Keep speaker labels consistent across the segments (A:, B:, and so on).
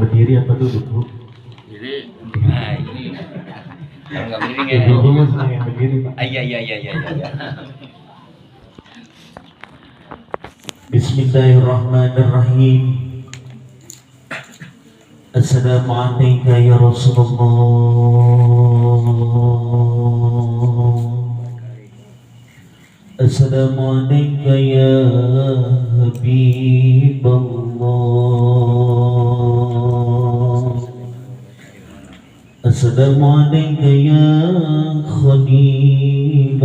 A: berdiri apa duduk, Bu?
B: Jadi, nah ini kalau nggak miring ya.
A: Duduknya senang yang berdiri, Pak.
B: Iya.
A: Bismillahirrahmanirrahim. Assalamualaikum ya Rasulullah. Assalamualaikum ya Habibullah. Assalamualaikum ya Khalilullah.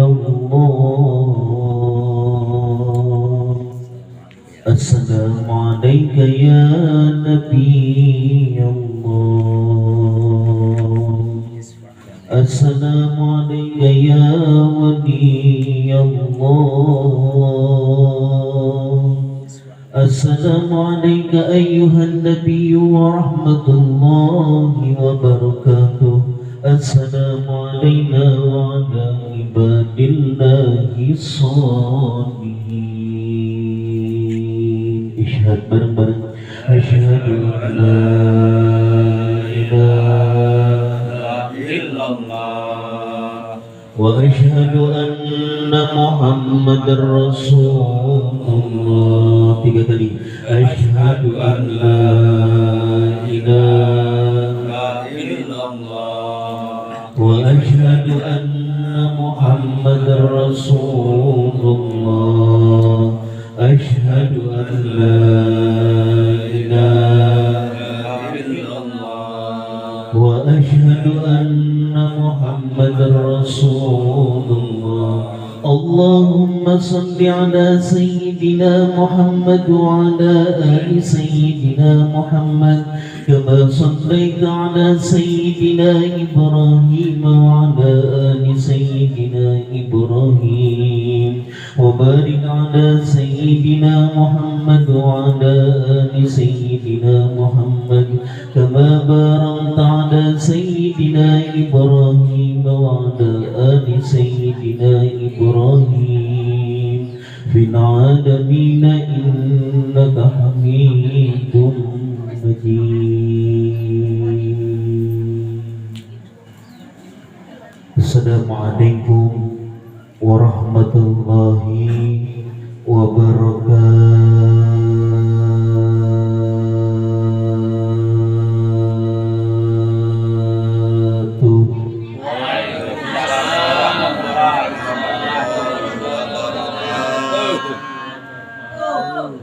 A: Assalamualaikum ya Nabi Allah. Assalamualaikum ya Wali Allah. Assalamualaikum ayyuhan Nabi wa rahmatullahi wa barakatuh. Assalamualaikum wa ala ibadillahi sholihin. Isyhad bareng-bareng. Asyhadu an la ilaha illallah wa asyhadu anna Muhammadar Rasulullah. 3 kali. Asyhadu an la ilaha illallah wa asyhadu anna Muhammadar Rasulullah. Asyhadu an la ilaha illallah wa asyhadu anna Muhammadar Rasulullah. Allahumma salli ala Sayyidina Muhammad wa ala ali Sayyidina Muhammad kama sallaita ala Sayyidina Ibrahim wa ala ali Sayyidina Ibrahim wa barik ala Sayyidina Muhammad wa ala ali Sayyidina Muhammad kama barakta ala Sayyidina Ibrahim wa ala ali Sayyidina Ibrahim fil alamin innaka Hamidum Majid. Assalamualaikum warahmatullahi wabarakatuh.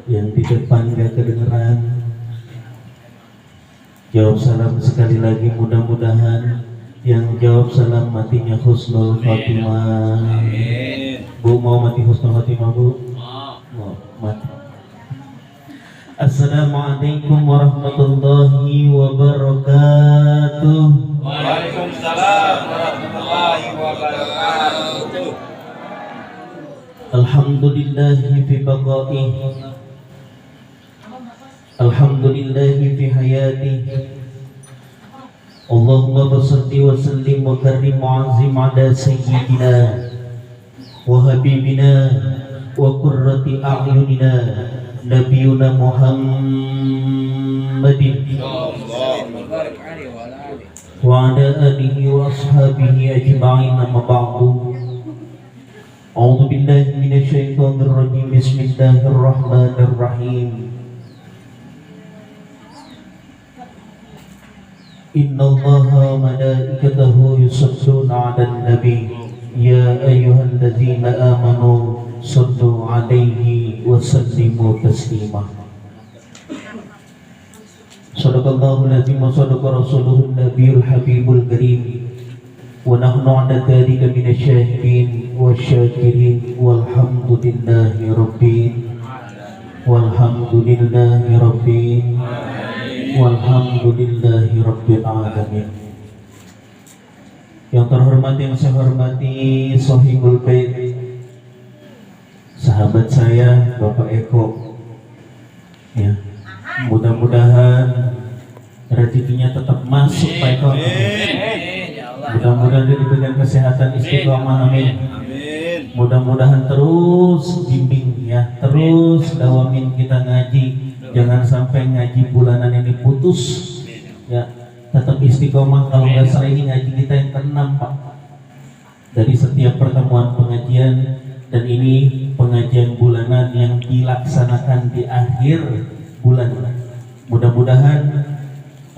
A: Yang di depan gak kedengeran, jawab salam sekali lagi. Mudah-mudahan yang jawab salam matinya husnul khotimah. Bu, mau mati husnul khotimah, Bu? Mau mati. Assalamualaikum warahmatullahi wabarakatuh.
C: Waalaikumsalam warahmatullahi wabarakatuh.
A: Alhamdulillahi fi baqaihi, alhamdulillahi fi hayatihi. Allahumma basalli wa sallim wa karrim mu'azzim ala sayyidina wa habibina wa qurrati a'yunina nabiyuna Muhammadin wa ala alihi wa ashabihi ajma'in, amma ba'du. A'udzu billahi minasy syaithanir rajim. Bismillahirrahmanirrahim. Innallaha wa malaikatahu yusholluna 'alan nabi ya ayyuhalladzina amanu shallu 'alaihi wa sallimu taslima. Shadaqallahul azim wa shadaqa rasuluhun nabiyul habibul karim wa nahnu 'ala dzalika minasyahidin wasyakirin walhamdulillahi rabbil alamin. Yang terhormat, yang saya hormati Sohibul Bait, sahabat saya Bapak Eko, ya, mudah-mudahan rezekinya tetap masuk Pak Eko. Mudah-mudahan dia diberikan kesehatan istiqomah, amin. Mudah-mudahan terus bimbing, ya, terus dawamin kita ngaji. Jangan sampai ngaji bulanan ini putus, Ya, tetap istiqomah. Kalau nggak salah ini ngaji kita yang ke-6 Pak. Dari setiap pertemuan pengajian, dan ini pengajian bulanan yang dilaksanakan di akhir bulan. Mudah-mudahan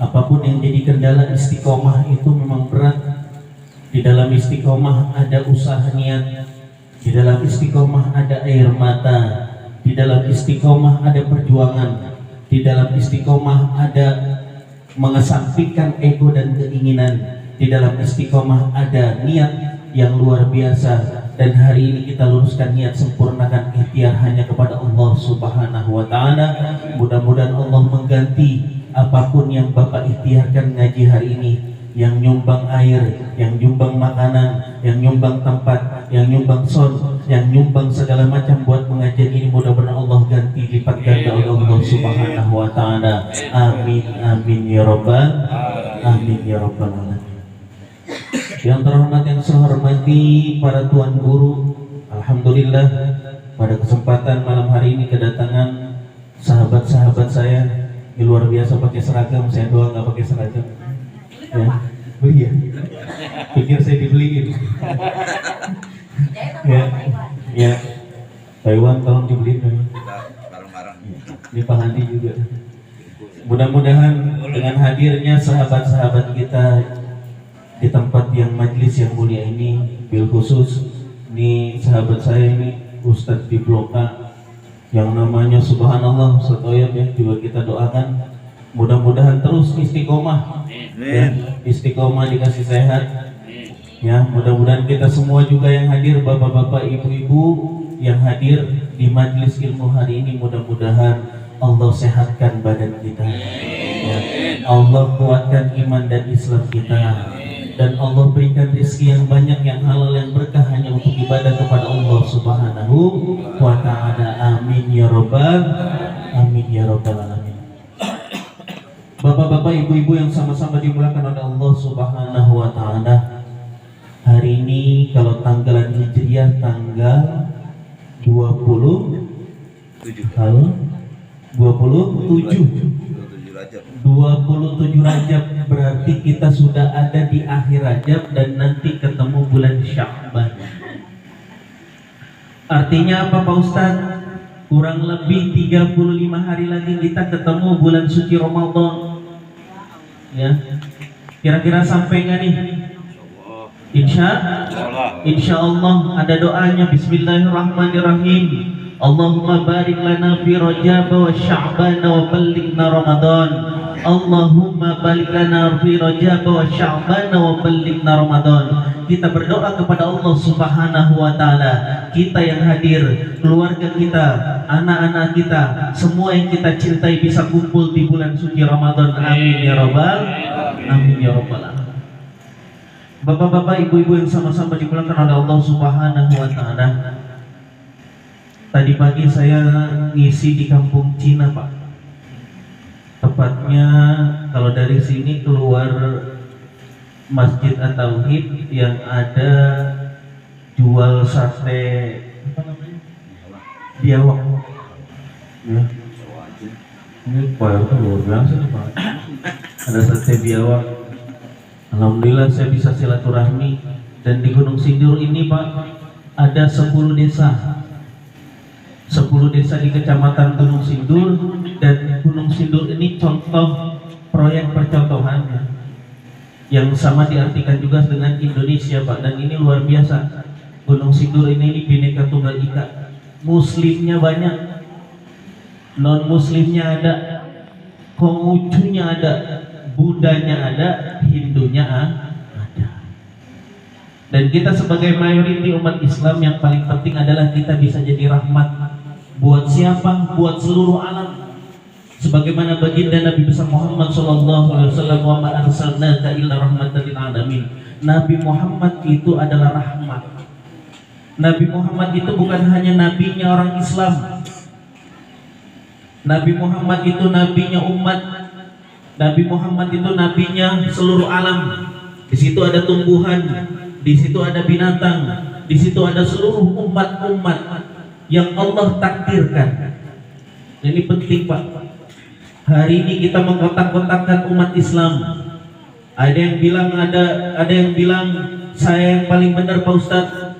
A: apapun yang jadi kendala istiqomah itu memang berat. Di dalam istiqomah ada usaha niat, di dalam istiqomah ada air mata, di dalam istiqomah ada perjuangan, di dalam istiqomah ada mengesampingkan ego dan keinginan, di dalam istiqomah ada niat yang luar biasa. Dan hari ini kita luruskan niat, sempurnakan ikhtiar hanya kepada Allah Subhanahu wa Ta'ala. Mudah-mudahan Allah mengganti apapun yang Bapak ikhtiarkan ngaji hari ini, yang nyumbang air, yang nyumbang makanan, yang nyumbang tempat, yang nyumbang sound, yang nyumbang segala macam buat pengajian ini. Mudah-mudahan Allah ganti lipat ganda oleh Allah Subhanahu wa Ta'ala. Amin amin ya rabbal amin ya rabbal alamin. Yang terhormat, yang saya hormati para tuan guru, alhamdulillah pada kesempatan malam hari ini kedatangan sahabat-sahabat saya yang luar biasa pakai seragam. Saya doang nggak pakai seragam. Ya, beli ya. Pikir saya dibeliin. Ya. Taiwan tolong dibeliin memang. Ini Pak Hadi juga. Mudah-mudahan dengan hadirnya sahabat-sahabat kita di tempat yang majlis yang mulia ini, bil khusus ini sahabat saya ini Ustadz di Blok A yang namanya subhanallah Ustadz Oyab ya, juga kita doakan mudah-mudahan terus istiqomah ya, istiqomah dikasih sehat ya. Mudah-mudahan kita semua juga yang hadir, bapak-bapak, ibu-ibu yang hadir di majlis ilmu hari ini, mudah-mudahan Allah sehatkan badan kita ya. Allah kuatkan iman dan Islam kita, dan Allah berikan rezeki yang banyak, yang halal, yang berkah hanya untuk ibadah kepada Allah Subhanahu wa Ta'ala. Amin ya rabbal alamin. Bapak-bapak, ibu-ibu yang sama-sama dimuliakan oleh Allah Subhanahu wa Ta'ala, hari ini kalau tanggalan Hijriah tanggal 27 Rajab, berarti kita sudah ada di akhir Rajab dan nanti ketemu bulan Sya'ban. Artinya apa Pak Ustadz? Kurang lebih 35 hari lagi kita ketemu bulan suci Ramadan. Ya, kira-kira sampai nggak nih? Insya Allah ada doanya. Bismillahirrahmanirrahim. Allahumma barik lana fi Rajab wa Sya'ban wa ballighna Ramadan. Allahumma barik lana fi Rajab wa Sya'ban wa ballighna Ramadan. Kita berdoa kepada Allah Subhanahu wa Ta'ala, kita yang hadir, keluarga kita, anak-anak kita, semua yang kita cintai bisa kumpul di bulan suci Ramadan. Amin ya rabbal alamin. Bapak-bapak, ibu-ibu yang sama-sama dimuliakan oleh Allah Subhanahu wa Ta'ala, tadi pagi saya ngisi di kampung Cina Pak. Tepatnya kalau dari sini keluar Masjid At-Tauhid yang ada jual sate apa namanya? Biawak. Ya. Ini kualitasnya luar biasa nih Pak. Ada sate biawak. Alhamdulillah saya bisa silaturahmi, dan di Gunung Sindur ini Pak ada 10 desa. 10 desa di Kecamatan Gunung Sindur, dan Gunung Sindur ini contoh proyek percontohan yang sama diartikan juga dengan Indonesia Pak, dan ini luar biasa. Gunung Sindur ini Bhinneka Tunggal Ika, muslimnya banyak, non muslimnya ada, Konghucunya ada, Budanya ada, Hindunya ada. Dan kita sebagai mayoriti umat Islam, yang paling penting adalah kita bisa jadi rahmat buat siapa? Buat seluruh alam. Sebagaimana baginda Nabi besar Muhammad SAW, wa ma arsalnaka illa rahmatan lil alamin. Nabi Muhammad itu adalah rahmat. Nabi Muhammad itu bukan hanya nabinya orang Islam. Nabi Muhammad itu nabinya umat. Nabi Muhammad itu nabinya seluruh alam. Di situ ada tumbuhan, di situ ada binatang, di situ ada seluruh umat-umat yang Allah takdirkan. Ini penting Pak. Hari ini kita mengkotak-kotakkan umat Islam. Ada yang bilang ada yang bilang saya yang paling benar Pak Ustadz.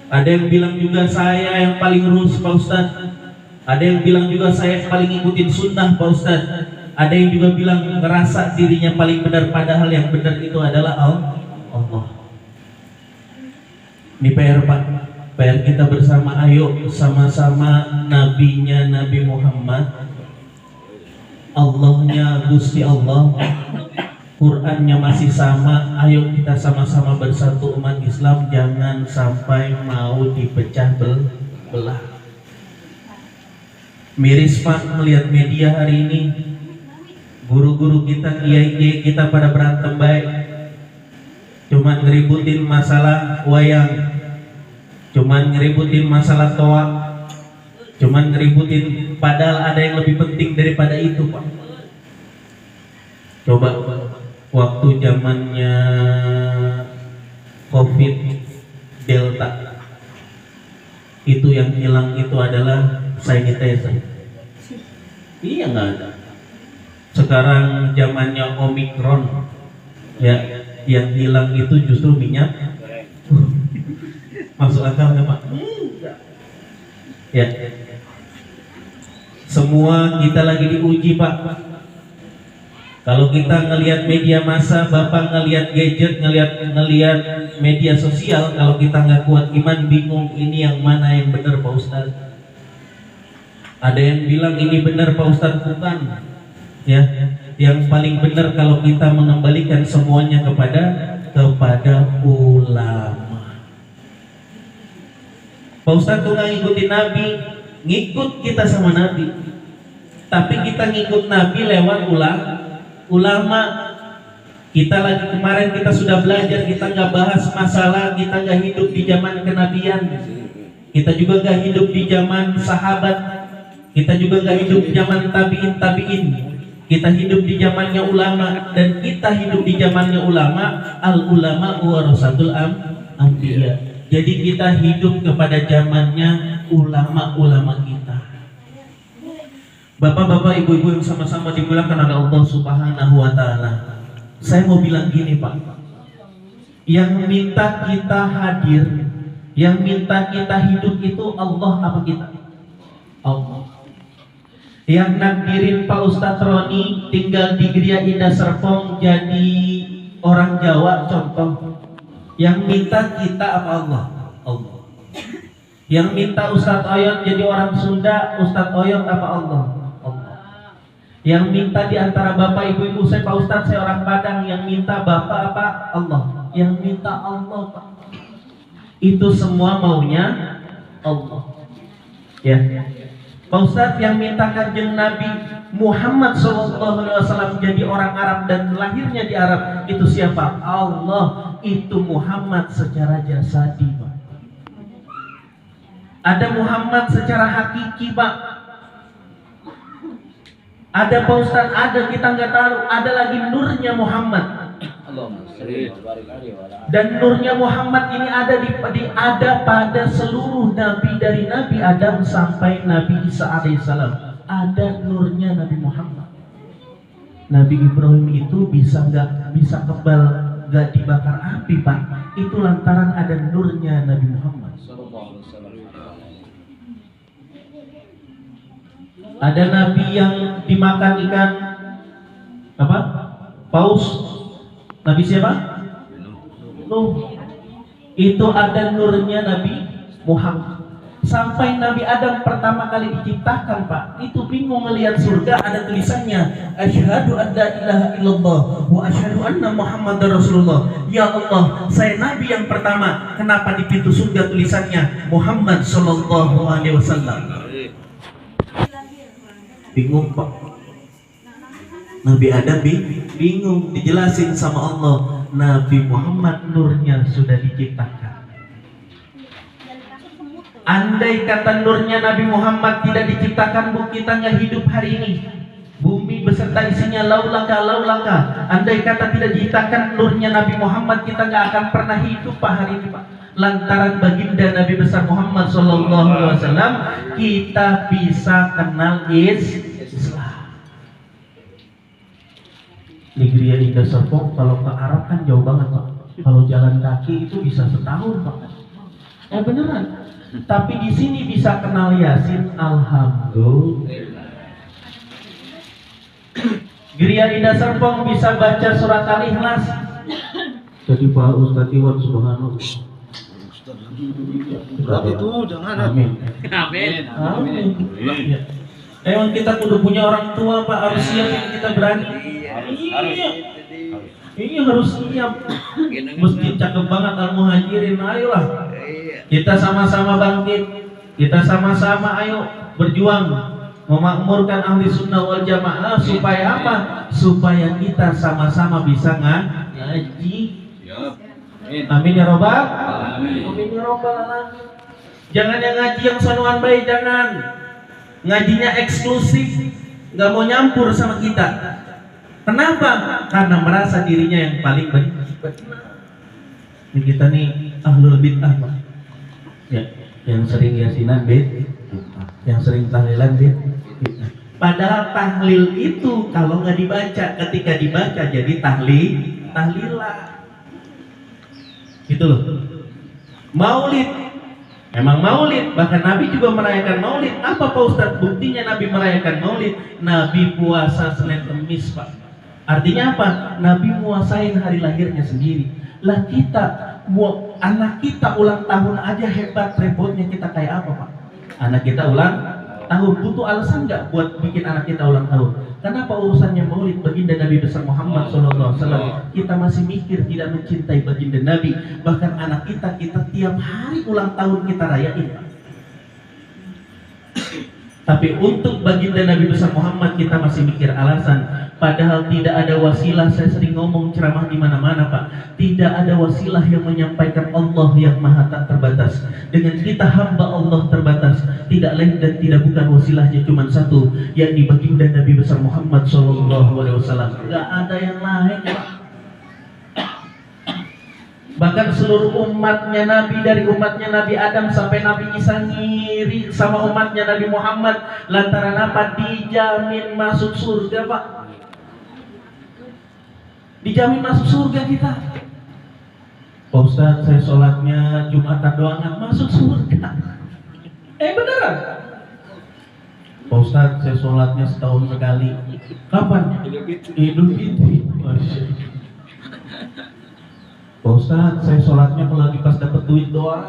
A: Ada yang bilang juga saya yang paling lurus Pak Ustadz. Ada yang bilang juga saya yang paling ikutin sunnah Pak Ustadz. Ada yang juga bilang ngerasa dirinya paling benar, padahal yang benar itu adalah Allah. Ini PR Pak, PR kita bersama. Ayo sama-sama nabinya Nabi Muhammad, Allahnya Gusti Allah, Qurannya masih sama. Ayo kita sama-sama bersatu umat Islam, jangan sampai mau dipecah belah. Miris Pak melihat media hari ini, guru-guru kita, kiai-kiai kita pada berantem baik, cuman ngeributin masalah wayang, cuman ngeributin masalah toa, cuman ngeributin, padahal ada yang lebih penting daripada itu Pak. Coba waktu zamannya COVID Delta, itu yang hilang itu adalah sanitizer. Iya, nggak ada. Sekarang zamannya Omikron, ya, yang hilang itu justru minyak. Masuk akal nggak Pak? Ya, semua kita lagi diuji Pak. Kalau kita ngelihat media massa, Bapak ngelihat gadget, ngelihat media sosial, kalau kita nggak kuat iman, bingung ini yang mana yang benar Pak Ustadz. Ada yang bilang ini benar Pak Ustadz, bukan. Ya, yang paling benar kalau kita mengembalikan semuanya kepada ulama. Pak Ustadz tuh nggak ngikutin Nabi, ngikut kita sama Nabi, tapi kita ngikut Nabi lewat ulama. Kita lagi kemarin kita sudah belajar, kita nggak bahas masalah kita nggak hidup di zaman kenabian, kita juga nggak hidup di zaman sahabat, kita juga nggak hidup di zaman tabiin. Kita hidup di zamannya ulama, dan kita hidup di zamannya ulama. Al ulama warasatul anbiya. Jadi kita hidup kepada zamannya ulama kita. Bapak-bapak, ibu-ibu yang sama-sama dimuliakan oleh Allah Subhanahu wa taala. Saya mau bilang gini Pak. Yang minta kita hadir, yang minta kita hidup itu Allah apa kita? Allah. Yang nakdirin Pak Ustadz Roni tinggal di Gria Indah Serpong jadi orang Jawa contoh. Yang minta kita apa Allah? Allah. Yang minta Ustadz Oyot jadi orang Sunda, Ustadz Oyot apa Allah? Allah. Yang minta di antara bapak ibu-ibu, saya Pak Ustadz saya orang Padang, yang minta bapak apa? Allah. Yang minta Allah Pak. Itu semua maunya Allah. Ya. Pak Ustadz yang minta Kanjeng Nabi Muhammad SAW jadi orang Arab dan lahirnya di Arab, itu siapa? Allah. Itu Muhammad secara jasadi Pak. Ada Muhammad secara hakiki Pak. Ada Pak Ustadz, ada, kita nggak tahu. Ada lagi nurnya Muhammad. Dan nurnya Muhammad ini ada pada seluruh nabi, dari Nabi Adam sampai Nabi Isa alaihissalam. Ada nurnya Nabi Muhammad. Nabi Ibrahim itu bisa kebal, nggak dibakar api Pak. Itu lantaran ada nurnya Nabi Muhammad. Ada nabi yang dimakan ikan apa? Paus. Nabi siapa? Nuh. Itu ada nurnya Nabi Muhammad. Sampai Nabi Adam pertama kali diciptakan Pak, itu bingung melihat surga, ada tulisannya asyhadu an la ilaha illallah wa asyhadu anna muhammadar rasulullah. Ya Allah, saya nabi yang pertama. Kenapa di pintu surga tulisannya Muhammad sallallahu alaihi wasallam? Bingung Pak. Nabi Adam bingung, dijelasin sama Allah, Nabi Muhammad nurnya sudah diciptakan. Andai kata nurnya Nabi Muhammad tidak diciptakan, Bu, kita nggak hidup hari ini. Bumi beserta isinya laulaka. Andai kata tidak diciptakan nurnya Nabi Muhammad, kita nggak akan pernah hidup Pak hari ini Pak. Lantaran baginda Nabi besar Muhammad SAW, kita bisa kenal Islam. Negeri Indah Serpong kalau ke Arab kan jauh banget Pak. Kalau jalan kaki itu bisa setahun Pak. Beneran. Tapi di sini bisa kenal Yasin, alhamdulillah. Geria Indah Serpong bisa baca surat Al-Ikhlas. Jadi Pak Ustadz Iwan subhanallah.
C: Itu jangan.
A: Amin.
B: Amin.
A: Amin. Ya. Emang kita kudu punya orang tua Pak, harus siap kita berani. Iya. Ini harus siap. Masjid cakep banget Al-Muhajirin, ayolah. Kita sama-sama bangkit. Kita sama-sama ayo berjuang memakmurkan ahli sunnah wal jamaah supaya apa? Supaya kita sama-sama bisa ngaji. Amin ya robbal. Amin ya robbal alamin. Jangan yang ngaji yang sanuan baik, jangan. Ngajinya eksklusif, nggak mau nyampur sama kita. Kenapa? Karena merasa dirinya yang paling benar. Ini kita nih ahlul bid'ah Pak. Ya, yang sering yasinan bid'ah, yang sering tahlilan bid'ah. Padahal tahlil itu kalau nggak dibaca, ketika dibaca jadi tahlilah. Gitu loh. Maulid, memang maulid, bahkan Nabi juga merayakan maulid. Apa Pak Ustadz buktinya Nabi merayakan maulid? Nabi puasa Senin Kemis Pak. Artinya apa? Nabi muasain hari lahirnya sendiri. Lah kita, anak kita ulang tahun aja hebat repotnya kita kayak apa Pak? Anak kita ulang tahun, butuh alasan nggak buat bikin anak kita ulang tahun? Kenapa urusannya maulid baginda Nabi besar Muhammad SAW? Kita masih mikir tidak mencintai baginda Nabi. Bahkan anak kita tiap hari ulang tahun kita rayain Pak. Tapi untuk baginda Nabi besar Muhammad kita masih mikir alasan. Padahal tidak ada wasilah. Saya sering ngomong ceramah di mana-mana Pak. Tidak ada wasilah yang menyampaikan Allah yang maha tak terbatas. Dengan kita hamba Allah terbatas. Tidak lain dan tidak bukan wasilahnya cuma satu, yakni baginda Nabi besar Muhammad SAW. Gak ada yang lain Pak. Bahkan seluruh umatnya Nabi, dari umatnya Nabi Adam sampai Nabi Isa ngiri sama umatnya Nabi Muhammad. Lantaran apa? Dijamin masuk surga Pak. Dijamin masuk surga kita. Pak Ustadz, saya sholatnya Jumatan doangan masuk surga. Beneran. Pak Ustadz, saya sholatnya setahun sekali. Kapan? Idul Fitri. Pak Ustadz, saya sholatnya kalau lagi pas dapet duit doang.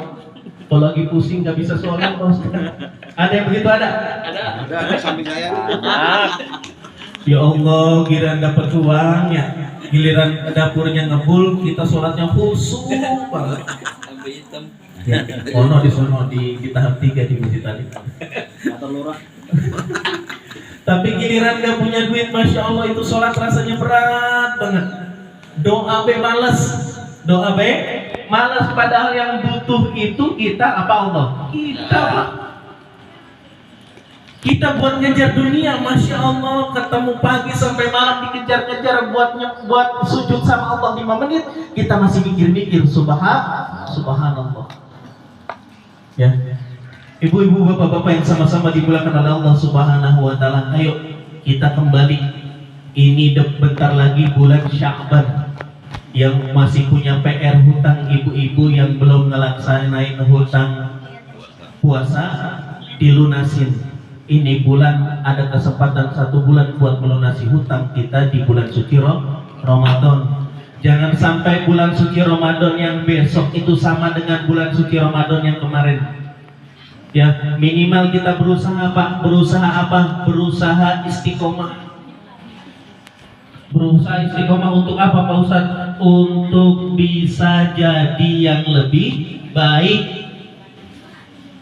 A: Kalau lagi pusing nggak bisa sholat Pak Ustadz. Ada yang begitu ada?
C: Ada samping saya.
A: Ya Allah, giliran dapat uang ya, giliran dapurnya ngebul, kita sholatnya khusyuk banget. Ya, ono di sono di tahap 3 di masjid tadi. Atau lurah. Tapi giliran nggak punya duit, masya Allah itu sholat rasanya berat banget. Doa be males. Doa be malas, padahal yang butuh itu kita apa Allah? Kita Pak. Kita buat ngejar dunia, masya Allah, ketemu pagi sampai malam dikejar-kejar buat sujud sama Allah 5 menit, kita masih mikir-mikir subhanallah. Ya, ibu-ibu, bapak-bapak yang sama-sama dimulakan oleh Allah Subhanahu Wa Taala, ayo kita kembali. Ini bentar lagi bulan Sya'ban. Yang masih punya PR hutang, ibu-ibu yang belum ngelaksanain hutang puasa, dilunasin. Ini bulan ada kesempatan 1 bulan buat melunasi hutang kita di bulan suci Ramadan. Jangan sampai bulan suci Ramadan yang besok itu sama dengan bulan suci Ramadan yang kemarin. Ya, minimal kita berusaha Pak. Berusaha apa? Berusaha istiqomah. Berusaha istiqomah untuk apa Pak Ustadz? Untuk bisa jadi yang lebih baik.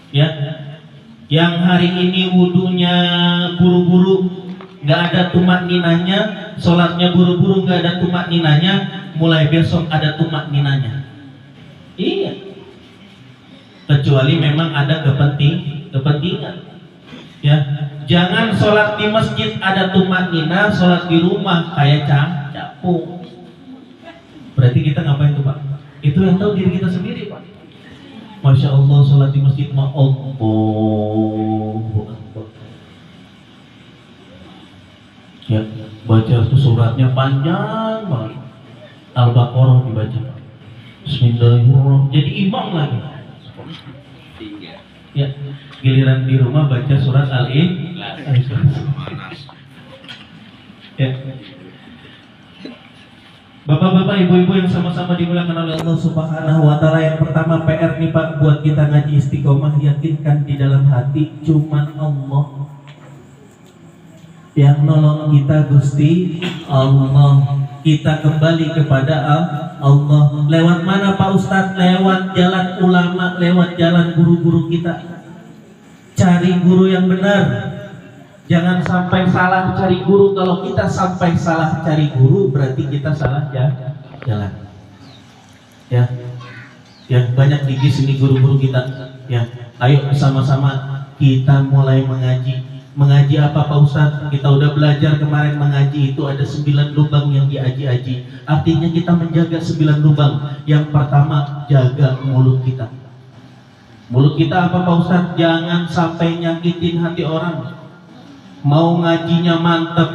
A: Ya, yang hari ini wudunya buru-buru, nggak ada tumak ninanya, sholatnya buru-buru, nggak ada tumak ninanya, mulai besok ada tumak ninanya. Iya. Kecuali memang ada kepentingan. Ya, jangan sholat di masjid ada tumak nina, sholat di rumah kayak capung. Berarti kita ngapain tuh Pak? Itu yang tahu diri kita sendiri Pak. Masya Allah, sholat di masjid mah Allahu Akbar. Ya, baca tuh suratnya panjang banget. Al-Baqarah dibaca. Bismillahirrahmanirrahim. Jadi imam lagi. Ya, giliran di rumah baca surat Al-Ikhlas. Ya. Bapak-bapak, ibu-ibu yang sama-sama dimuliakan oleh Allah Subhanahu wa taala, yang pertama PR nih Pak buat kita ngaji istiqomah, yakinkan di dalam hati cuman Allah yang nolong kita, Gusti Allah. Kita kembali kepada Allah. Lewat mana Pak Ustadz? Lewat jalan ulama, lewat jalan guru-guru kita. Cari guru yang benar. Jangan sampai salah cari guru. Kalau kita sampai salah cari guru, berarti kita salah jalan. Ya, ya banyak di sini guru-guru kita. Ya, ayo sama-sama kita mulai mengaji. Mengaji apa Pak Ustadz? Kita udah belajar kemarin mengaji itu ada 9 lubang yang diaji-aji. Artinya kita menjaga 9 lubang. Yang pertama, jaga mulut kita. Mulut kita apa Pak Ustadz? Jangan sampai nyakitin hati orang. Mau ngajinya mantep,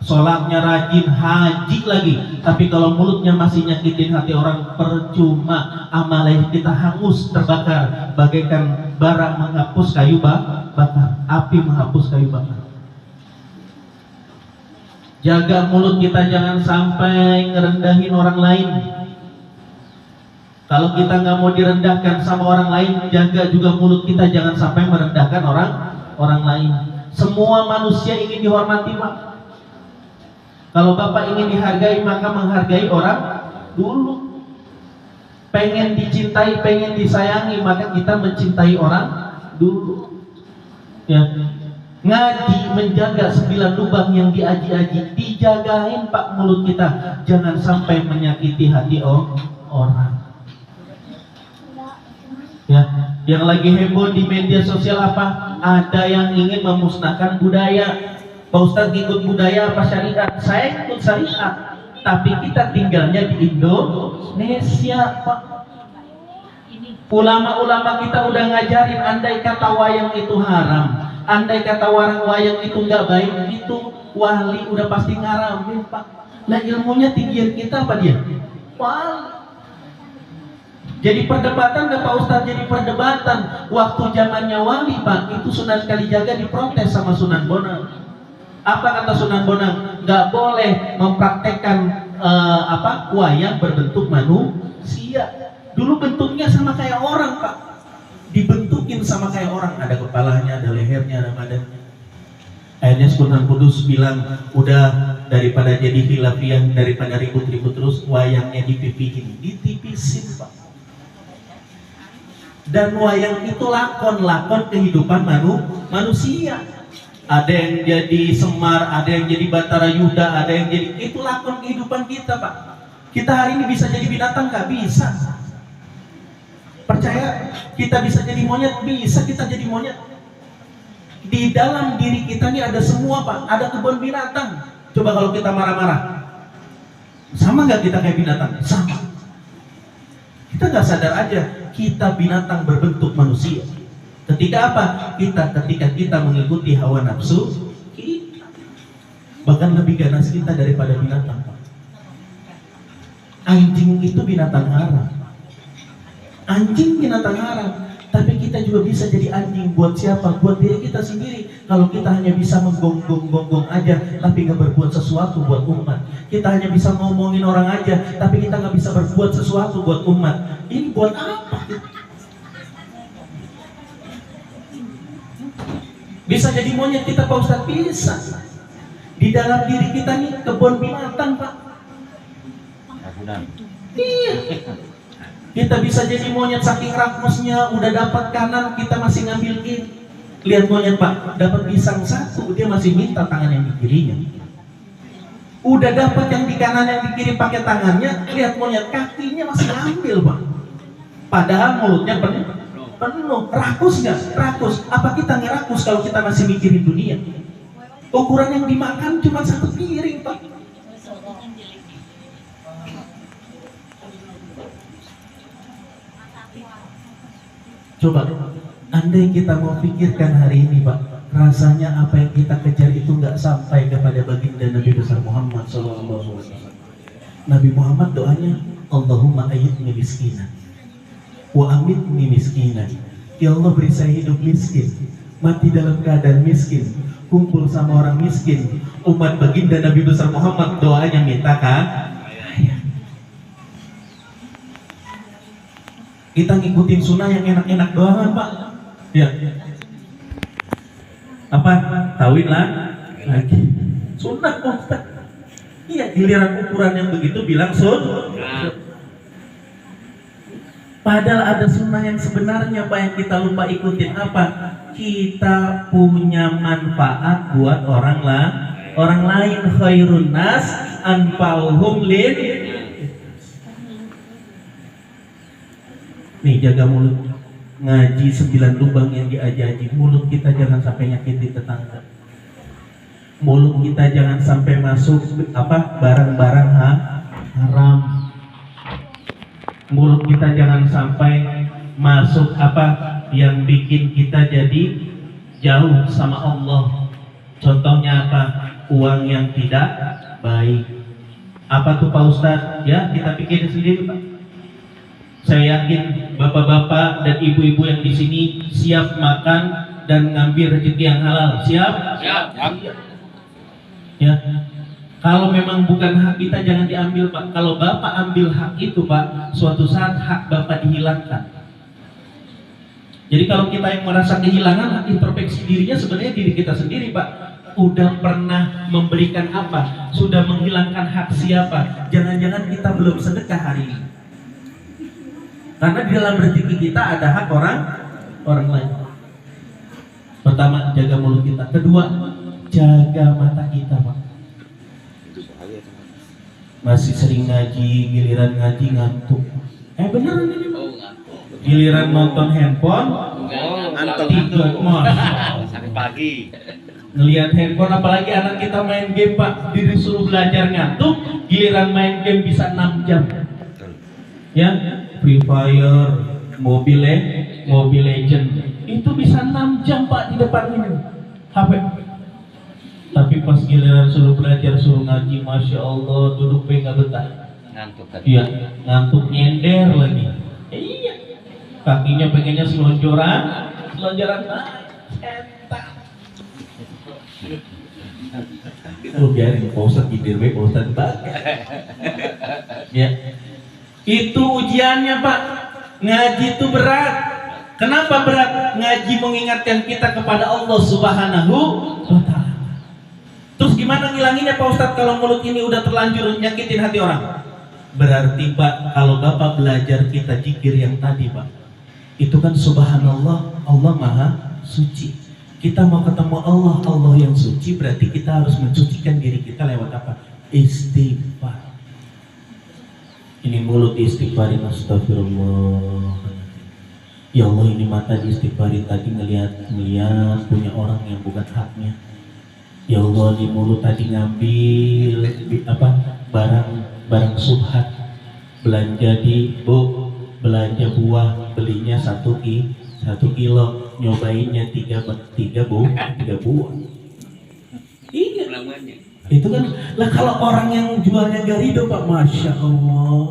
A: sholatnya rajin, haji lagi, tapi kalau mulutnya masih nyakitin hati orang, percuma, amalnya kita hangus, terbakar, bagaikan bara menghapus kayu bakar, api menghapus kayu bakar. Jaga mulut kita, jangan sampai ngerendahin orang lain. Kalau kita nggak mau direndahkan sama orang lain, jaga juga mulut kita, jangan sampai merendahkan orang lain. Semua manusia ingin dihormati Pak. Kalau Bapak ingin dihargai, maka menghargai orang dulu. Pengen dicintai, pengen disayangi, maka kita mencintai orang dulu. Ya. Ngaji, menjaga 9 lubang yang diaji-aji, dijagain Pak mulut kita, jangan sampai menyakiti hati orang. Ya, yang lagi heboh di media sosial apa? Ada yang ingin memusnahkan budaya. Pak Ustadz ikut budaya apa syariat? Saya ikut syariat, tapi kita tinggalnya di Indonesia Pak. Ulama-ulama kita udah ngajarin, andai kata wayang itu haram, andai kata wayang itu nggak baik, itu wali udah pasti ngaramin Pak. Nah ilmunya tinggian kita apa dia? Wali. Jadi perdebatan nggak Pak Ustadz? Jadi perdebatan. Waktu zamannya wali Pak, itu Sunan Kalijaga diprotes sama Sunan Bonang. Apa kata Sunan Bonang? Nggak boleh mempraktekkan wayang berbentuk manusia. Dulu bentuknya sama kayak orang Pak, dibentukin sama kayak orang, ada kepalanya, ada lehernya, ada badannya. Akhirnya Sunan Kudus bilang, udah daripada jadi khilafiyah, daripada ribut-ribut terus, wayangnya dipipihin, ditipisin Pak. Dan wayang itu lakon kehidupan manusia. Ada yang jadi Semar, ada yang jadi Batara Yuda, ada yang jadi, itu lakon kehidupan kita Pak. Kita hari ini bisa jadi binatang nggak? Bisa. Percaya kita bisa jadi monyet? Bisa kita jadi monyet. Di dalam diri kita ini ada semua Pak, ada kebun binatang. Coba kalau kita marah-marah, sama nggak kita kayak binatang? Sama. Kita nggak sadar aja, kita binatang berbentuk manusia. Ketika apa? Ketika kita mengikuti hawa nafsu kita, bahkan lebih ganas kita daripada binatang. Anjing itu binatang haram. Anjing binatang haram. Tapi kita juga bisa jadi anjing. Buat siapa? Buat diri kita sendiri. Kalau kita hanya bisa menggonggong aja, tapi nggak berbuat sesuatu buat umat. Kita hanya bisa ngomongin orang aja, tapi kita nggak bisa berbuat sesuatu buat umat. Ini buat apa? Bisa jadi monyet kita Pak Ustadz? Bisa. Di dalam diri kita nih kebun binatang Pak. Iya. Kita bisa jadi monyet saking rakmusnya, udah dapat kanan kita masih ngambil kiri. Lihat monyet Pak, dapat pisang satu, dia masih minta tangan yang di kirinya. Udah dapat yang di kanan yang di kiri pakai tangannya, lihat monyet kakinya masih ngambil Pak. Padahal mulutnya penuh. Rakus nggak? Rakus. Apa kita ngerakus kalau kita masih mikirin dunia? Ukuran yang dimakan cuma 1 piring Pak. Coba, andai kita mau pikirkan hari ini Pak, rasanya apa yang kita kejar itu nggak sampai kepada baginda Nabi besar Muhammad SAW. Nabi Muhammad doanya, Allahumma ayyidni miskinan wa amitni miskinan. Ya Allah, beri saya hidup miskin, mati dalam keadaan miskin, kumpul sama orang miskin. Umat baginda Nabi besar Muhammad doanya minta kaya. Kita ngikutin sunnah yang enak-enak doang Pak. Ya. Apa? Kawin lah lagi. Sunnah Ustaz. Iya, giliran ukuran yang begitu bilang sunnah. Padahal ada sunnah yang sebenarnya Pak yang kita lupa ikutin. Apa? Kita punya manfaat buat orang lain. Khairun nas anfa'uhum lin. Nih, jaga mulut. Ngaji 9 lubang yang diajaji. Mulut kita jangan sampai nyakiti tetangga. Mulut kita jangan sampai masuk barang-barang haram. Mulut kita jangan sampai masuk yang bikin kita jadi jauh sama Allah. Contohnya apa? Uang yang tidak baik. Apa tuh Pak Ustadz? Ya, kita pikirin sendiri Pak. Saya yakin bapak-bapak dan ibu-ibu yang di sini siap makan dan ngambil rezeki yang halal. Siap? Siap. Ya. Kalau memang bukan hak kita jangan diambil Pak. Kalau Bapak ambil hak itu Pak, suatu saat hak Bapak dihilangkan. Jadi kalau kita yang merasa kehilangan hak introspeksi dirinya, sebenarnya diri kita sendiri Pak. Udah pernah memberikan apa? Sudah menghilangkan hak siapa? Jangan-jangan kita belum sedekah hari ini. Karena di dalam rezeki kita ada hak orang lain. Pertama, jaga mulut kita. Kedua, jaga mata kita Pak. Masih sering ngaji, giliran ngaji ngantuk. Beneran ini Pak. Giliran nonton handphone, tidur
B: sampai pagi.
A: Ngelihat handphone, apalagi anak kita main game Pak, disuruh belajar ngantuk, giliran main game bisa 6 jam. Ya, Free Fire, Mobile Legend, itu bisa 6 jam Pak di depan ini HP. Tapi pas giliran suruh belajar, suruh ngaji, Masya Allah, duduk nggak betah.
B: Ngantuk tadi.
A: Iya, ngantuk nyender lagi. Iya, kakinya pengennya selonjoran Lu biarin Pak Ustadz gidir Pak Ustadz ya. Itu ujiannya Pak. Ngaji itu berat. Kenapa berat? Ngaji mengingatkan kita kepada Allah Subhanahu wa Ta'ala. Terus gimana ngilanginnya Pak Ustadz kalau mulut ini udah terlanjur nyakitin hati orang? Berarti Pak, kalau Bapak belajar kita zikir yang tadi Pak, itu kan subhanallah, Allah maha suci. Kita mau ketemu Allah yang suci, berarti kita harus mensucikan diri kita lewat apa? Istighfar. Ini mulut istighfarin, astagfirullah. Ya Allah, ini mata diistighfarin tadi ngelihat punya orang yang bukan haknya. Ya Allah, di mulut tadi ngambil barang subhat, belanja belanja buah, belinya 1 kilo, nyobainnya 3 buah. Iya. Itu kan lah, kalau orang yang jualnya Garido Pak, Masya Allah,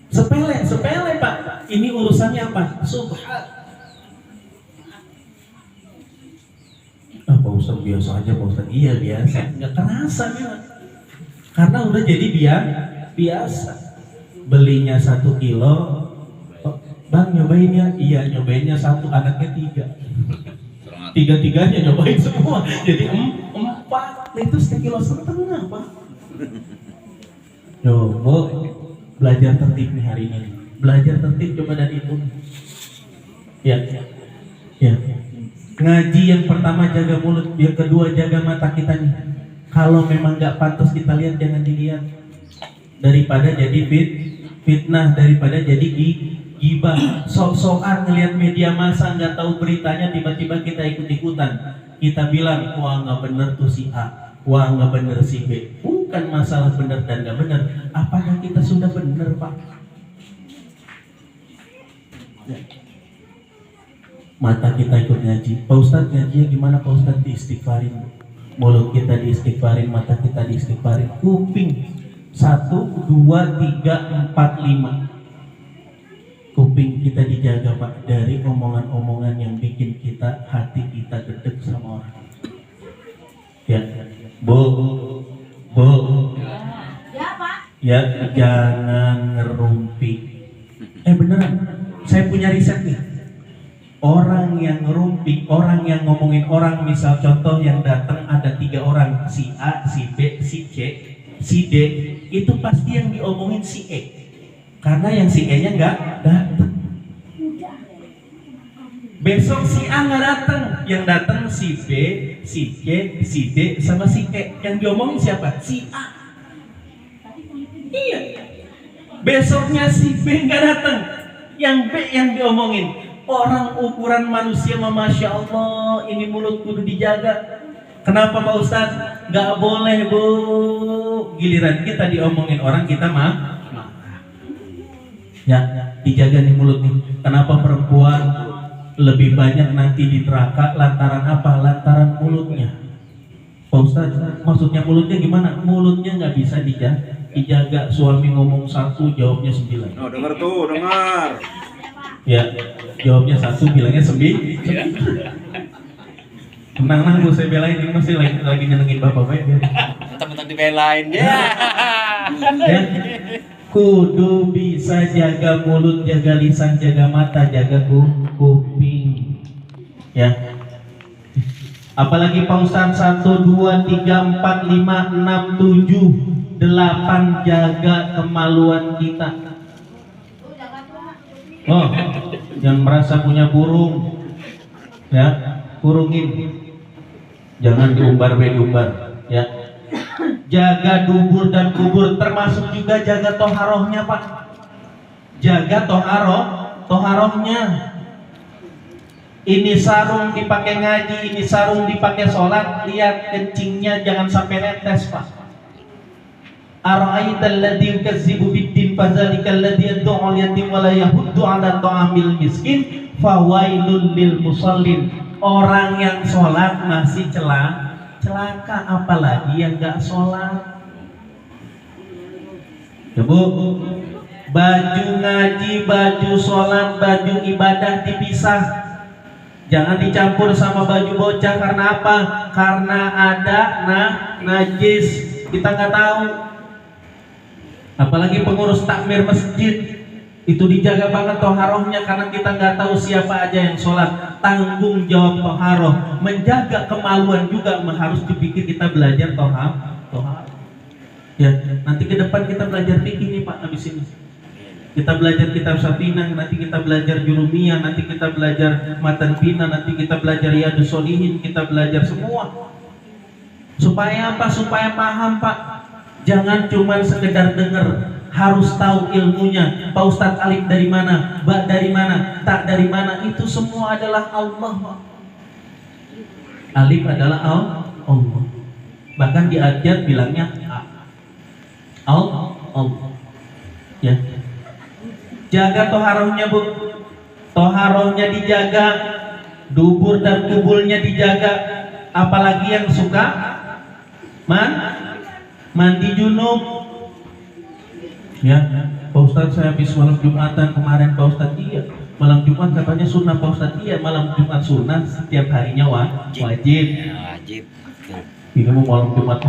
A: sepele Pak. Ini urusannya apa? Subhat. Pak Ustadz biasa aja Pak Ustadz. Iya biasa, nggak kerasa memang. Karena udah jadi biasa. Belinya 1 kilo, Bang nyobainnya? Iya nyobainnya 1, anaknya 3. Tiga-tiganya nyobain semua, jadi 4. Itu 1,5 kilo Pak. Coba belajar tertib nih hari ini. Belajar tertib coba dari itu. Ya. Ngaji yang pertama jaga mulut, yang kedua jaga mata kita nih. Kalau memang nggak pantas kita lihat, jangan dilihat. Daripada jadi fitnah, daripada jadi gibah. Sok-sokan ngelihat media massa, nggak tahu beritanya, tiba-tiba kita ikut-ikutan. Kita bilang, wah nggak bener tuh si A, wah nggak bener si B. Bukan masalah bener dan nggak bener. Apakah kita sudah bener Pak? mata kita ikut ngaji. Pak Ustadz ngajinya gimana Pak Ustadz? Diistighfarin. Mulut kita diistighfarin, mata kita diistighfarin. Kuping 1, 2, 3, 4, 5. Kuping kita dijaga Pak dari omongan-omongan yang bikin kita, hati kita gedek sama orang. Ya, Bu.
D: Ya Pak.
A: Ya, jangan ngerumpi. Beneran, saya punya riset nih. Orang yang ngerumpi, orang yang ngomongin orang, misal contoh yang datang ada 3 orang, si A, si B, si C, si D, itu pasti yang diomongin si E. Karena yang si E-nya nggak datang. Besok si A nggak datang, yang datang si B, si C, si D, sama si E. Yang diomongin siapa? Si A. Iya. Besoknya si B nggak datang, yang B yang diomongin. Orang ukuran manusia, Masya Allah, ini mulut kudu dijaga. Kenapa Pak Ustadz? Nggak boleh Bu. Giliran kita diomongin orang, kita marah. Ya, dijaga nih mulut nih. Kenapa perempuan lebih banyak nanti di neraka? Lantaran apa? Lantaran mulutnya. Pak Ustadz, maksudnya mulutnya gimana? Mulutnya nggak bisa dijaga. Suami ngomong 1, jawabnya 9.
C: Oh, dengar tuh, dengar.
A: Ya, jawabnya 1, bilangnya 9. Tenang Bu, saya belain, ini masih lagi nyenengin bapak ya.
B: Teman-teman dibelain ya.
A: Ya, kudu bisa jaga mulut, jaga lisan, jaga mata, jaga kuping. Ya. Apalagi Pak Ustadz, 1, 2, 3, 4, 5, 6, 7, 8, jaga kemaluan kita. Oh, yang merasa punya burung, ya, kurungin. Jangan diumbar, ya. Jaga dubur dan kubur, termasuk juga jaga toharohnya Pak. Jaga toharohnya. Ini sarung dipakai ngaji, ini sarung dipakai sholat, lihat kencingnya jangan sampai netes Pak. Ara'aital ladzi yukazzibu biddin fadzalikal ladzi yad'u al-yatim wa la yahuddu 'ala ta'amil miskin fawailul lil musallin. Orang yang sholat masih celaka, apalagi yang enggak sholat. Ya Bu, baju ngaji, baju sholat, baju ibadah dipisah. Jangan dicampur sama baju bocah. Karena apa? Karena ada najis. Kita nggak tahu. Apalagi pengurus takmir masjid, itu dijaga banget toharohnya, karena kita nggak tahu siapa aja yang sholat. Tanggung jawab toharoh, menjaga kemaluan juga harus dipikir. Kita belajar toharoh. Ya, nanti ke depan kita belajar fikih nih Pak, habis ini. Kita belajar kitab Safinah, nanti kita belajar Jurumiyah, nanti kita belajar Matan Bina, nanti kita belajar Riyadhus Shalihin, kita belajar semua. Supaya apa? Supaya paham Pak. Jangan cuma sekedar dengar, harus tahu ilmunya. Pak Ustadz, alif dari mana, ba dari mana, tak dari mana, itu semua adalah Allah. Alif adalah Allah. Bahkan di ayat bilangnya Allah. Ya. Jaga toharohnya Bu. Toharohnya dijaga, dubur dan kubulnya dijaga. Apalagi yang suka mandi junub. Ya, Pak Ustadz, saya habis malam Jumatan kemarin Pak Ustadz. Iya, malam Jumat katanya sunnah Pak Ustadz. Iya, malam Jumat sunnah, setiap harinya wajib.
B: Wajib.
A: Ini mau malam Jumat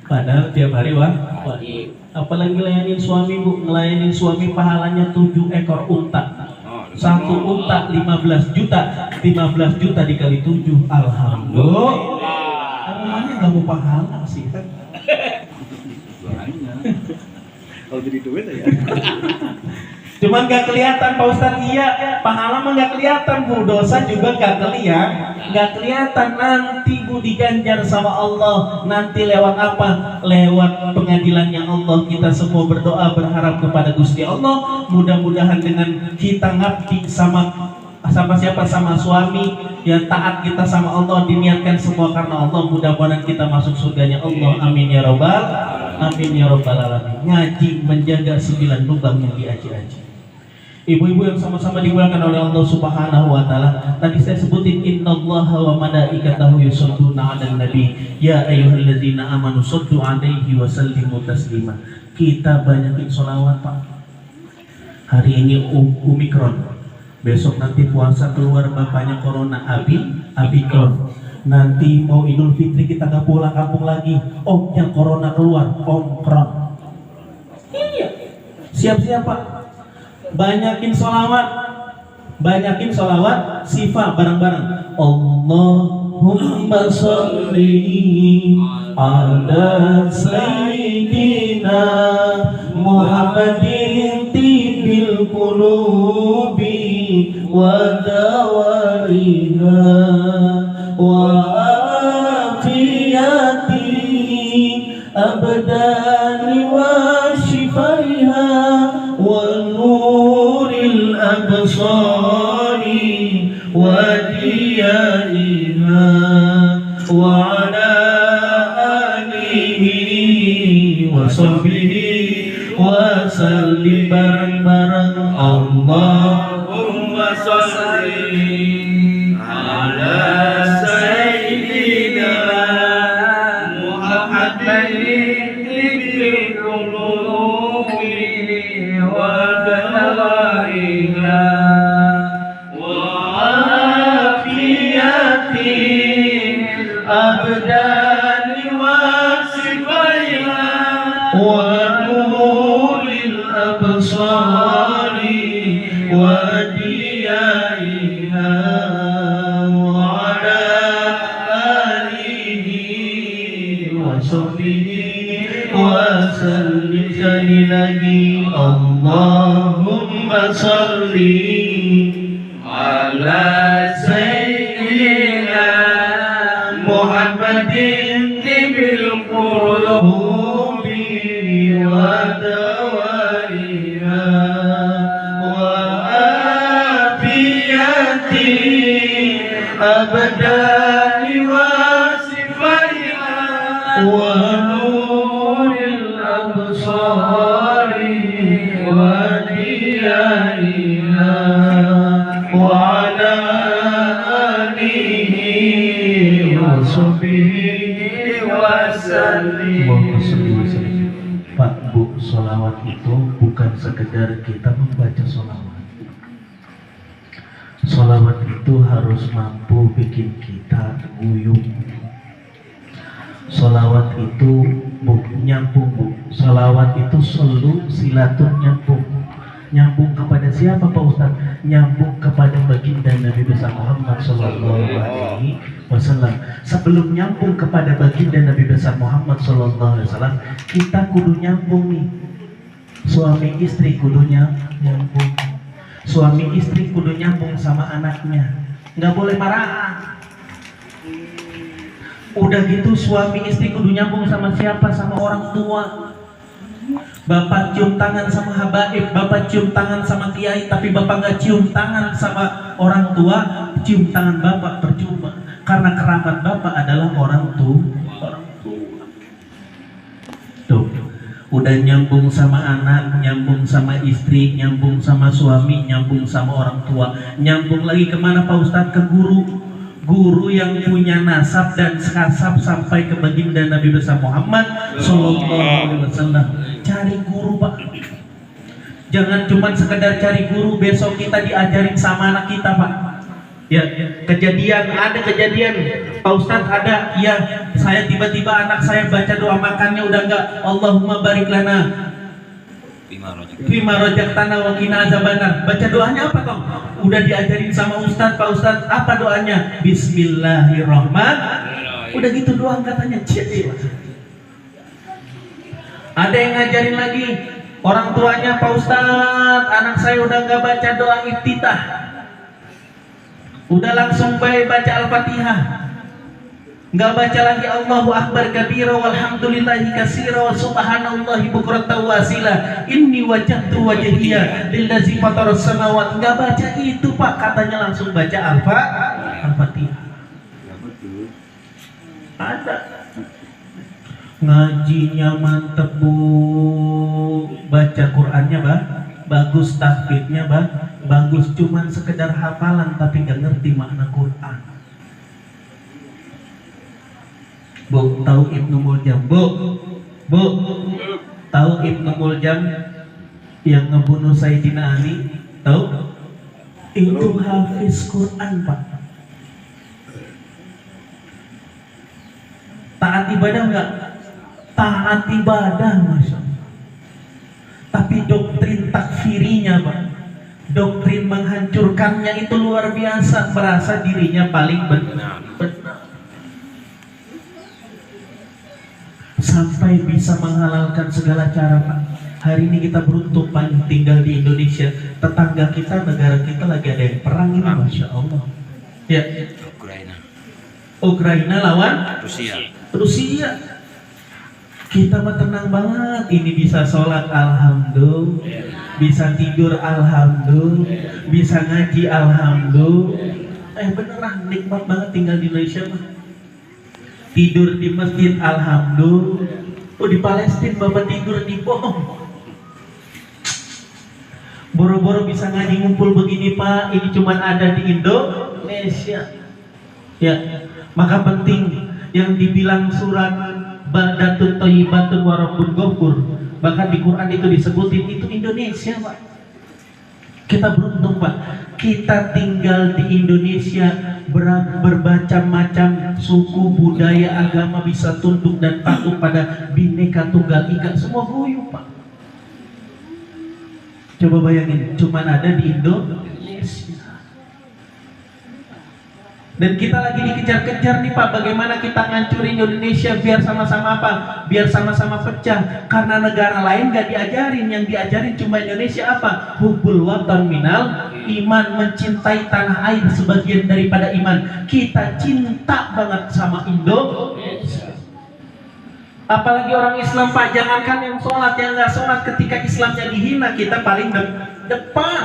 A: padahal tiap hari wajib. Apalagi ngelayanin suami Bu, ngelayanin suami pahalanya 7 ekor unta. Satu unta 15 juta, 15 juta dikali 7, alhamdulillah. Namanya nggak mau pahala sih kan?
C: Kalau jadi duit ya.
A: Cuman nggak kelihatan Pak Ustadz. Iya, pahala mah nggak kelihatan Bu, dosa juga nggak kelihatan. Nanti Bu diganjar sama Allah. Nanti lewat apa? Lewat pengadilannya Allah. Kita semua berdoa berharap kepada Gusti Allah. Mudah-mudahan dengan kita ngabdi sama siapa? Sama suami, ya taat kita sama Allah, diniatkan semua karena Allah. Mudah-mudahan kita masuk surganya Allah. Amin ya robbal alamin. Ngaji menjaga 9 lubang yang diaji-aji. Ibu-ibu yang sama-sama dimuliakan oleh Allah Subhanahu wa taala. Tadi saya sebutin innallaha wa malaikatahu yusholluna 'alan nabi. Ya ayyuhalladzina amanu shollu 'alaihi wa sallimu taslima. Kita banyakin sholawat, Pak. Hari ini Omikron. Besok nanti puasa keluar bapaknya corona Abikron. Nanti mau Idul Fitri kita gak pulang kampung lagi. Yang corona keluar Omikron. Iya. Siap-siap, Pak. Banyakin sholawat, sifat bareng-bareng. Allahumma sholli ala sayyidina Muhammadin tibil qulubi wa dawariha wa afiyati abdani wa shifaiha ونور الأبصار وديائها وعلى آله وصحبه وسلم bareng-bareng Allahumma sholli ala sayyidina Muhammadin tibil qulubi أبدان وصفيها ونور الأبصار وديائها وعلى آله وصحبه وسلم لله اللهم صل على سيدنا Muhammadin tibil qulubi wa dawariha wa afiyati abdani wa sifaiha wa nuril absari wa diyaiha wa ala Pak, Bu, sholawat itu bukan sekedar kita membaca sholawat. Sholawat itu harus mampu bikin kita guyup. Sholawat itu nyambung, Bu. Sholawat itu selalu silatun nyambung. Nyambung kepada siapa, Pak Ustaz? Nyambung kepada baginda Nabi besar Muhammad Sallallahu Alaihi Wasallam. Sebelum nyambung kepada baginda Nabi besar Muhammad Sallallahu Alaihi Wasallam, kita kudu nyambung nih. Suami istri kudunya nyambung. Suami istri kudu nyambung sama anaknya. Nggak boleh marah. Udah gitu suami istri kudu nyambung sama siapa? Sama orang tua. Bapak cium tangan sama habaib, bapak cium tangan sama kiai, tapi bapak gak cium tangan sama orang tua, cium tangan bapak percuma. Karena kerabat bapak adalah orang tua. Tuh, udah nyambung sama anak, nyambung sama istri, nyambung sama suami, nyambung sama orang tua. Nyambung lagi kemana Pak Ustadz? Ke guru. Guru yang punya nasab dan kasab sampai ke baginda Nabi besar Muhammad Sallallahu Alaihi Wasallam. Cari guru, Pak. Jangan cuma sekedar cari guru, besok kita diajarin sama anak kita, Pak. Ya, ada kejadian Pak Ustadz ada, ya saya tiba-tiba anak saya baca doa makannya udah enggak Allahumma barik lana Fima rojak tanah wa qina azabannar. Baca doanya apa Tom? Udah diajarin sama Ustadz, Pak Ustadz, apa doanya? Bismillahirrahmanirrahim. Udah gitu doang katanya. Ada yang ngajarin lagi orang tuanya, Pak Ustadz, anak saya udah nggak baca doa iftitah, udah langsung baca Al-Fatihah, nggak baca lagi Allahu Akbar kabira walhamdulillahi katsira wa subhanallahi bukratan wa asila inni wajjahtu wajhiya lillazi fataras samawati. Nggak baca itu Pak, katanya langsung baca Al-Fatihah. Ada ngajinya mantep Bu, baca Qurannya bagus tahfidnya bagus, cuman sekedar hafalan tapi gak ngerti makna Quran. Bu, tahu Ibnu Muljam? Bu, tahu Ibnu Muljam yang ngebunuh Sayyidina Ali? Tahu? Itu hafiz Quran, Pak. Taat ibadah enggak? Taat ibadah, Masya Allah. Tapi doktrin takfirinya, Pak, doktrin menghancurkannya itu luar biasa. Merasa dirinya paling benar. Sampai bisa menghalalkan segala cara, Pak. Hari ini kita beruntung, Pak, tinggal di Indonesia. Tetangga kita, negara kita lagi ada yang perang ini, Masya Allah. Ya. Ukraina lawan Rusia. Kita mah tenang banget. Ini bisa sholat, alhamdulillah. Bisa tidur, alhamdulillah. Bisa ngaji, alhamdulillah. Beneran nikmat banget tinggal di Indonesia, mah. Tidur di masjid, alhamdulillah. Oh, di Palestina bapak tidur di bom. Boro-boro bisa ngaji ngumpul begini, Pak. Ini cuma ada di Indonesia. Ya, maka penting yang dibilang surat Baldatun Thayyibatun wa Rabbun Ghafur, bahkan di Quran itu disebutin, itu Indonesia, Pak. Kita beruntung, Pak. Kita tinggal di Indonesia, bermacam-macam suku, budaya, agama bisa tunduk dan patuh pada Bhinneka Tunggal Ika. Semua guyup, Pak. Coba bayangin, cuman ada di Indonesia. Dan kita lagi dikejar-kejar nih, Pak. Bagaimana kita ngancurin Indonesia biar sama-sama apa? Biar sama-sama pecah. Karena negara lain gak diajarin. Yang diajarin cuma Indonesia apa? Hubbul watan minal iman. Mencintai tanah air sebagian daripada iman. Kita cinta banget sama Indonesia. Apalagi orang Islam, Pak. Jangankan yang sholat, yang gak sholat, ketika Islamnya dihina, kita paling depan.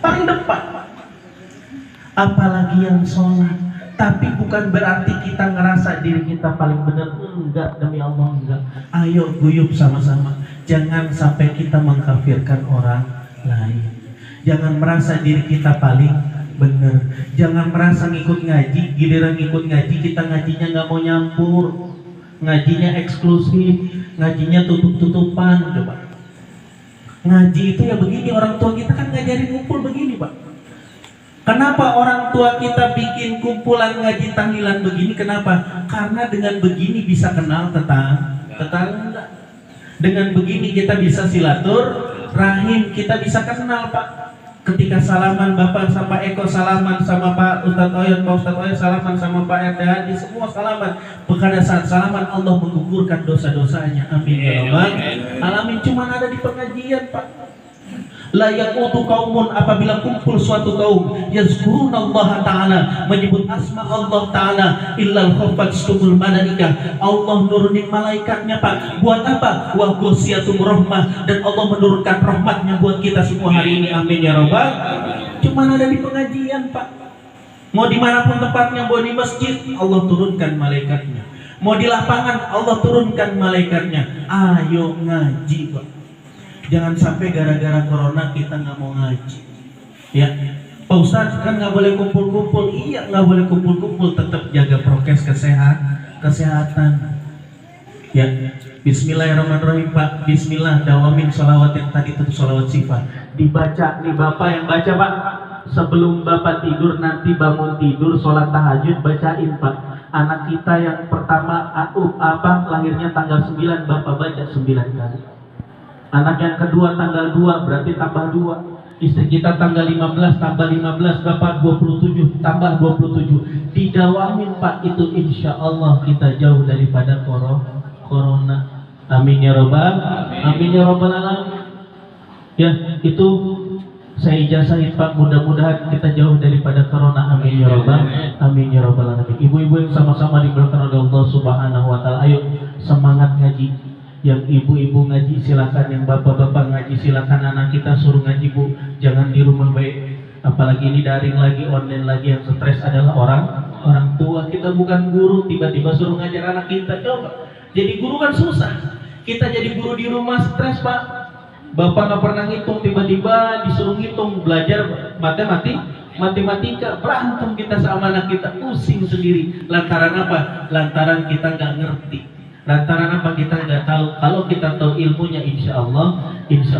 A: Paling depan, Pak. Apalagi yang sholat. Tapi bukan berarti kita ngerasa diri kita paling benar. Enggak, demi Allah enggak. Ayo guyup sama-sama. Jangan sampai kita mengkafirkan orang lain. Jangan merasa diri kita paling benar. Jangan merasa ngikut ngaji, giliran ngikut ngaji kita ngajinya nggak mau nyampur, ngajinya eksklusif, ngajinya tutup-tutupan. Coba ngaji itu ya begini, orang tua kita kan ngajarin ngumpul begini, Pak. Kenapa orang tua kita bikin kumpulan ngaji tahlilan begini? Kenapa? Karena dengan begini bisa kenal tetangga. Dengan begini kita bisa silaturahim, kita bisa kenal, Pak. Ketika salaman Bapak sama Eko, salaman sama Pak Ustadz Oyot, Pak Ustadz Oyot salaman sama Pak RT Haji, semua salaman. Pada saat salaman Allah menggugurkan dosa-dosanya. Amin ya rabbal alamin. Cuma ada di pengajian, Pak. La yaqutu qaumun, apabila kumpul suatu kaum yazkurunallaha ta'ala, menyebut asma Allah ta'ala, illal khafatstumul malaikah, Allah nurunin malaikatnya, Pak. Buat apa? Wa ghasiyatum rahmah, dan Allah menurunkan rahmatnya buat kita semua hari ini. Amin ya rabbal. Cuma ada di pengajian, Pak. Mau dimanapun tempatnya, mau di masjid, Allah turunkan malaikatnya. Mau di lapangan, Allah turunkan malaikatnya. Ayo ngaji, Pak. Jangan sampai gara-gara corona kita nggak mau ngaji. Ya, Pak Ustadz kan nggak boleh kumpul-kumpul. Iya, nggak boleh kumpul-kumpul. Tetap jaga prokes kesehatan. Ya, Bismillahirrahmanirrahim, Pak. Bismillah, dawamin sholawat yang tadi itu sholawat sifat. Dibaca nih Bapak yang baca, Pak. Sebelum Bapak tidur, nanti bangun tidur, sholat tahajud, bacain, Pak. Anak kita yang pertama, lahirnya tanggal 9, Bapak baca 9 kali. Anak yang kedua tanggal 2, berarti tambah 2. Istri kita tanggal 15, tambah 15, Bapak 27, tambah 27. Didawamin, Pak, itu insya Allah kita jauh daripada corona. Amin ya robbal, amin ya robbal alamin. Ya, itu saya ijazahin, Pak, mudah-mudahan kita jauh daripada corona. Amin ya robbal, amin ya robbal alamin. Ibu-ibu yang sama-sama diberkahi oleh Allah Subhanahu wa taala, ayo semangat ngaji. Yang ibu-ibu ngaji silakan, yang bapak-bapak ngaji silakan, anak kita suruh ngaji, Bu. Jangan di rumah baik. Apalagi ini daring lagi, online lagi, yang stres adalah orang tua. Kita bukan guru, tiba-tiba suruh ngajar anak kita. Coba. Jadi guru kan susah. Kita jadi guru di rumah stres, Pak. Bapak nggak pernah ngitung, tiba-tiba disuruh ngitung, belajar matematika, berantem kita sama anak kita, pusing sendiri. Lantaran apa? Lantaran kita nggak ngerti. Lantaran apa? Kita nggak tahu. Kalau kita tahu ilmunya, insya Allah bisa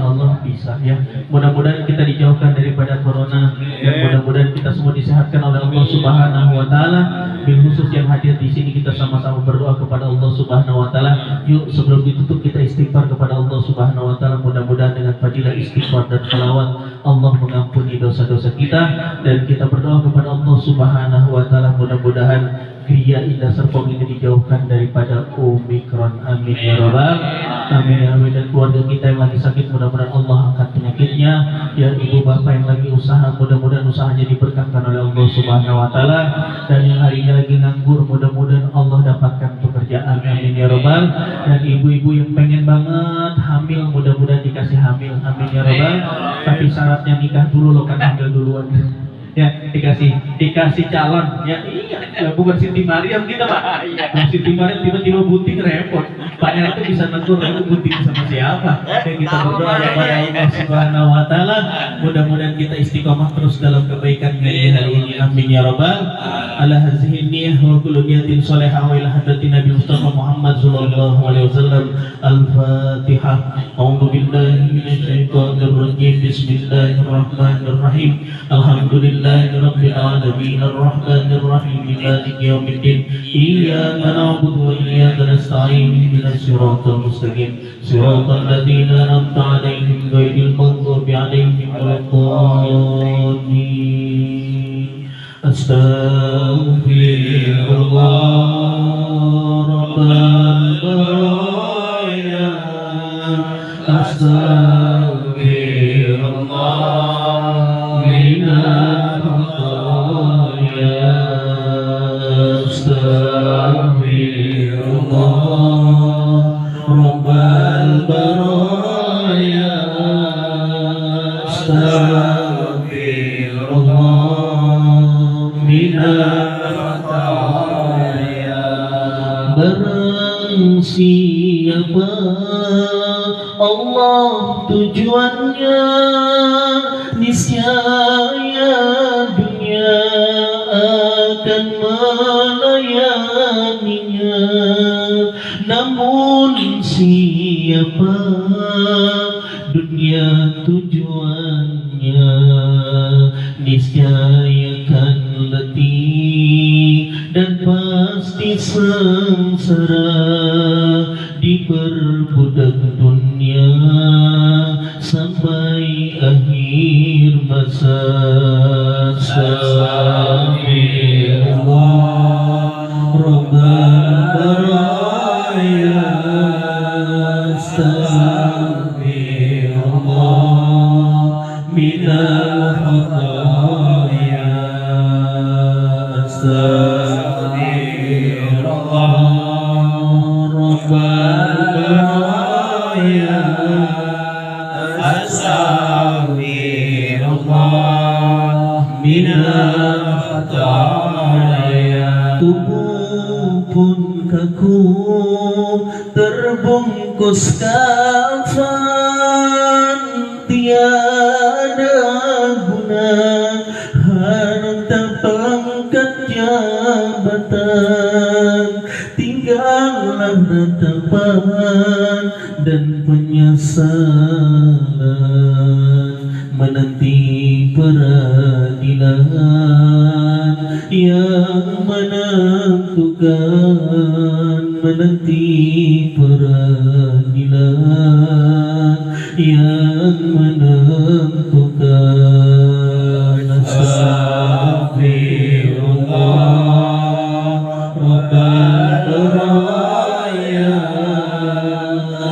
A: ya. Mudah-mudahan kita dijauhkan daripada corona dan mudah-mudahan kita semua disehatkan oleh Allah Subhanahu Wa Taala. Bil khusus yang hadir di sini kita sama-sama berdoa kepada Allah Subhanahu Wa Taala. Yuk sebelum ditutup kita istighfar kepada Allah Subhanahu Wa Taala. Mudah-mudahan dengan fadilah istighfar dan salawat Allah mengampuni dosa-dosa kita dan kita berdoa kepada Allah Subhanahu Wa Taala. Mudah-mudahan Gria Indah Serpong ini dijauhkan daripada Omikron. Amin ya Rabbal Amin ya Amin. Dan keluarga kita yang lagi sakit, mudah-mudahan Allah angkat penyakitnya. Ya ibu bapak yang lagi usaha, mudah-mudahan usahanya diberkahkan oleh Allah Subhanahu Wa Taala. Dan yang hari ini lagi nganggur, mudah-mudahan Allah dapatkan pekerjaan. Amin ya Rabbal. Dan ibu-ibu yang pengen banget hamil, mudah-mudahan dikasih hamil. Amin ya Rabbal. Tapi syaratnya nikah dulu loh, kan hamil duluan. Ya dikasih calon ya. Iya, bukan Siti Mariam kita Pak. Kalau Siti Mariam tiba-tiba bunting repot. Paknya itu bisa negur itu bunting sama siapa. Dan kita berdoa kepada Allah Subhanahu Wa Taala, mudah-mudahan kita istiqomah terus dalam kebaikan hari ini. Amin ya Rabbal. Ala hazihi niyyah wa kullu niyatin shalihah wa ila hadratin Nabi Mustafa Muhammad sallallahu alaihi wasallam. Al-Fatihah. A'udzu billahi minasyaitonir rajim. Bismillahirrahmanirrahim. Alhamdulillah Rabbil alamin arrahmanir rahim maliki yaumiddin iyyaka na'budu wa iyyaka nasta'in ihdinas siratal mustaqim siratal ladzina an'amta 'alaihim ghairil maghdubi 'alaihim waladdallin. Astaghfirullah rabbal baraya astaghfirullah minal Rabbal baraya astaghfirullah minal khataya. Barang siapa Allah tujuannya, niscaya dunia akan melayaninya. Namun siapa dunia tujuannya, niscaya akan letih dan pasti sengsara diperbudak dunia sampai akhir masa. Astagfirullah Rabbal baraya astaghfirullah minal khataya astaghfirullah Rabbal baraya astaghfirullah minal khataya. Tubuh pun kaku terbungkus kafan, tiada guna harta pangkat jabatan, tinggallah ratapan dan penyesalan menanti peradilan yang menentukan, menanti peradilan yang menentukan. Astagfirullah Rabbal baraya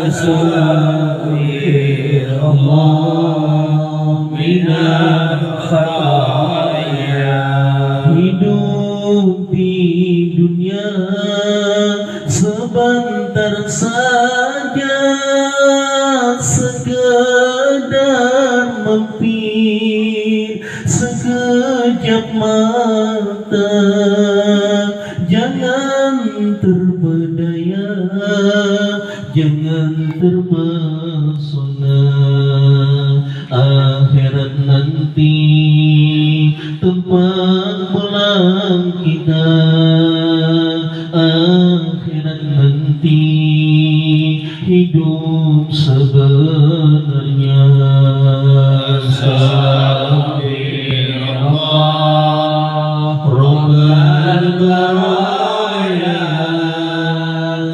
A: astaghfirullah minal khataya. Hidup di dunia sebentar saja, sekedar mampir sekejap mata. Jangan terberdaya, jangan terpesona. akhirat nanti tempat pulang kita, akhirat nanti hidup sebenarnya. Astagfirullah Rabbal baraya,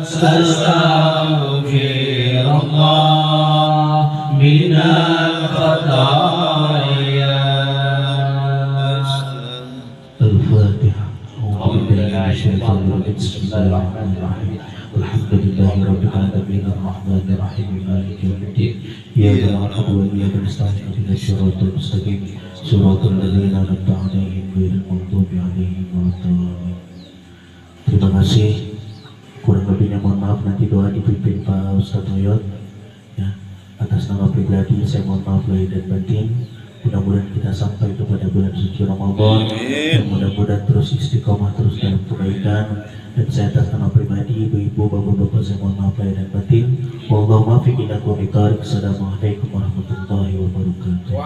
A: Astagfirullah minal khataya. Al-Fatihah. Bismillahirrahmanirrahim. Alhamdulillahi rabbil alamin arrahmanir rahim maliki yaumiddin. Iyyaka na'budu wa iyyaka nasta'in ihdinas siratal mustaqim siratal ladzina an'amta 'alaihim ghairil maghdubi 'alaihim waladdallin. Terima kasih. Kurang lebihnya mohon maaf, nanti doa dipimpin Pak Ustadz Toyot. Ya, atas nama pribadi saya mohon maaf lahir dan batin. Mudah-mudahan kita sampai kepada bulan suci Ramadan dan mudah-mudahan terus istiqomah terus dalam kebaikan. Dan saya atas nama pribadi, ibu-ibu, bapak-bapak, saya mohon maaf lahir dan batin. Wallahul muwaffiq ila aqwamit thoriq. Assalamualaikum warahmatullahi wabarakatuh.